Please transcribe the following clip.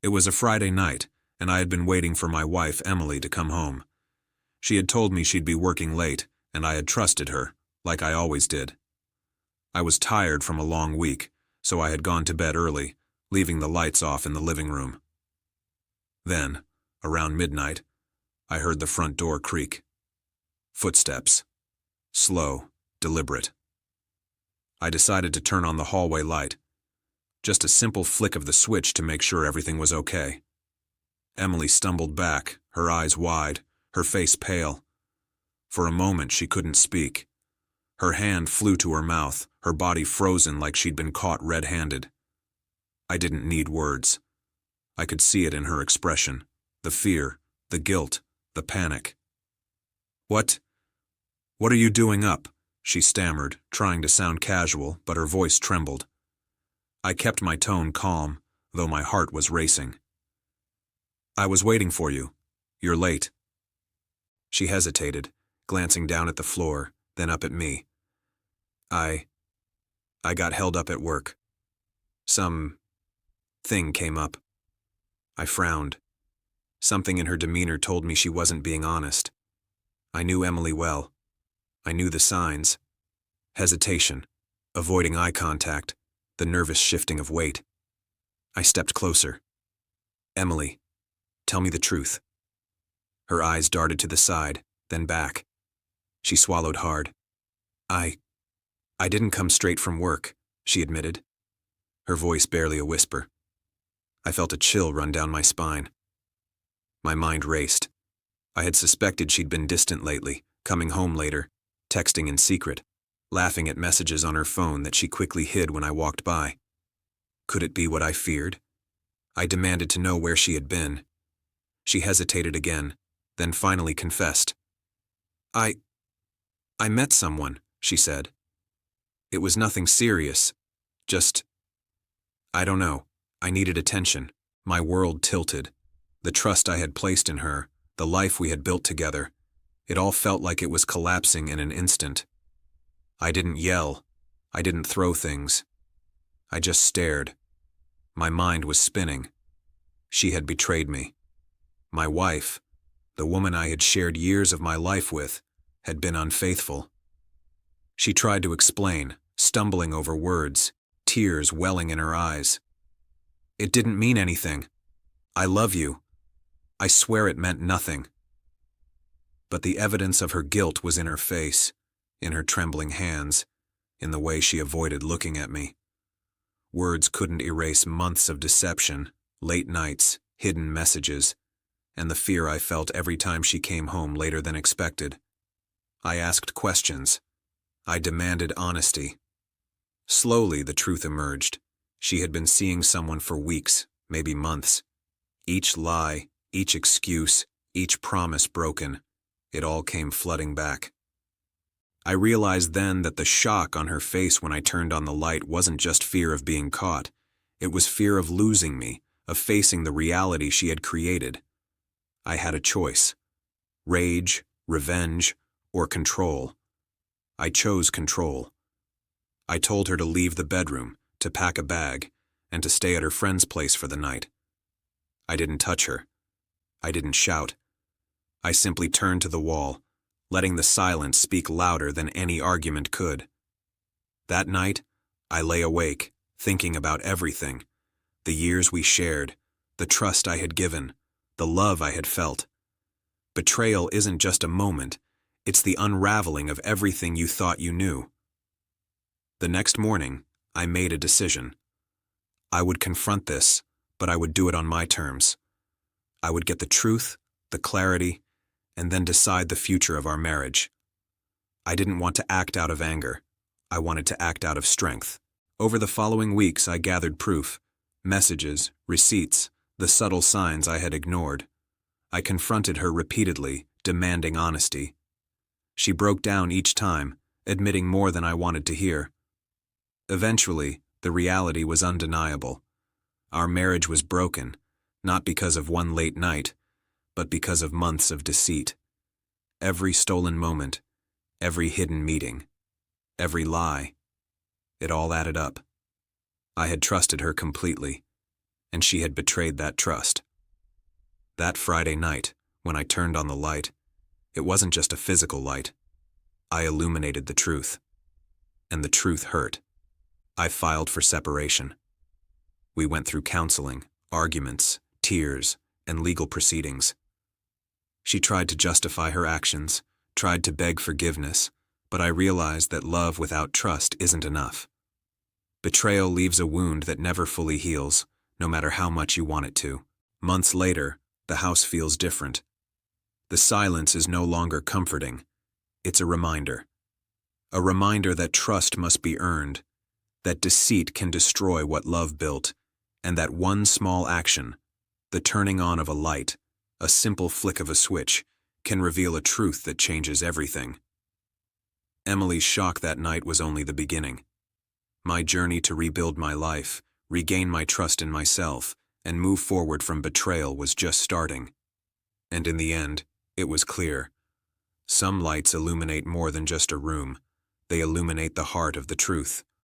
It was a Friday night, and I had been waiting for my wife, Emily, to come home. She had told me she'd be working late, and I had trusted her, like I always did. I was tired from a long week, so I had gone to bed early, leaving the lights off in the living room. Then, around midnight, I heard the front door creak. Footsteps. Slow, deliberate. I decided to turn on the hallway light. Just a simple flick of the switch to make sure everything was okay. Emily stumbled back, her eyes wide, her face pale. For a moment she couldn't speak. Her hand flew to her mouth, her body frozen like she'd been caught red-handed. I didn't need words. I could see it in her expression, the fear, the guilt, the panic. What are you doing up?" she stammered, trying to sound casual, but her voice trembled. I kept my tone calm, though my heart was racing. "I was waiting for you. You're late." She hesitated, glancing down at the floor, then up at me. I got held up at work. Some thing came up." I frowned. Something in her demeanor told me she wasn't being honest. I knew Emily well. I knew the signs. Hesitation, avoiding eye contact, the nervous shifting of weight. I stepped closer. "Emily, tell me the truth." Her eyes darted to the side, then back. She swallowed hard. I didn't come straight from work," she admitted, her voice barely a whisper. I felt a chill run down my spine. My mind raced. I had suspected she'd been distant lately, coming home later, texting in secret, laughing at messages on her phone that she quickly hid when I walked by. Could it be what I feared? I demanded to know where she had been. She hesitated again, then finally confessed. I met someone," she said. "It was nothing serious, just, I don't know, I needed attention." My world tilted. The trust I had placed in her, the life we had built together, it all felt like it was collapsing in an instant. I didn't yell. I didn't throw things. I just stared. My mind was spinning. She had betrayed me. My wife, the woman I had shared years of my life with, had been unfaithful. She tried to explain, stumbling over words, tears welling in her eyes. "It didn't mean anything. I love you." I swear it meant nothing. But the evidence of her guilt was in her face, in her trembling hands, in the way she avoided looking at me. Words couldn't erase months of deception, late nights, hidden messages, and the fear I felt every time she came home later than expected. I asked questions. I demanded honesty. Slowly, the truth emerged. She had been seeing someone for weeks, maybe months. Each lie, each excuse, each promise broken, it all came flooding back. I realized then that the shock on her face when I turned on the light wasn't just fear of being caught. It was fear of losing me, of facing the reality she had created. I had a choice: rage, revenge, or control. I chose control. I told her to leave the bedroom, to pack a bag, and to stay at her friend's place for the night. I didn't touch her. I didn't shout. I simply turned to the wall, letting the silence speak louder than any argument could. That night, I lay awake, thinking about everything: the years we shared, the trust I had given, the love I had felt. Betrayal isn't just a moment, it's the unraveling of everything you thought you knew. The next morning, I made a decision. I would confront this, but I would do it on my terms. I would get the truth, the clarity, and then decide the future of our marriage. I didn't want to act out of anger. I wanted to act out of strength. Over the following weeks, I gathered proof: messages, receipts, the subtle signs I had ignored. I confronted her repeatedly, demanding honesty. She broke down each time, admitting more than I wanted to hear. Eventually, the reality was undeniable. Our marriage was broken, not because of one late night, but because of months of deceit. Every stolen moment, every hidden meeting, every lie, it all added up. I had trusted her completely, and she had betrayed that trust. That Friday night, when I turned on the light, it wasn't just a physical light. I illuminated the truth. And the truth hurt. I filed for separation. We went through counseling, arguments, tears, and legal proceedings. She tried to justify her actions, tried to beg forgiveness, but I realized that love without trust isn't enough. Betrayal leaves a wound that never fully heals, no matter how much you want it to. Months later, the house feels different. The silence is no longer comforting. It's a reminder. A reminder that trust must be earned, that deceit can destroy what love built, and that one small action, the turning on of a light, a simple flick of a switch, can reveal a truth that changes everything. Emily's shock that night was only the beginning. My journey to rebuild my life, regain my trust in myself, and move forward from betrayal was just starting. And in the end, it was clear. Some lights illuminate more than just a room. They illuminate the heart of the truth.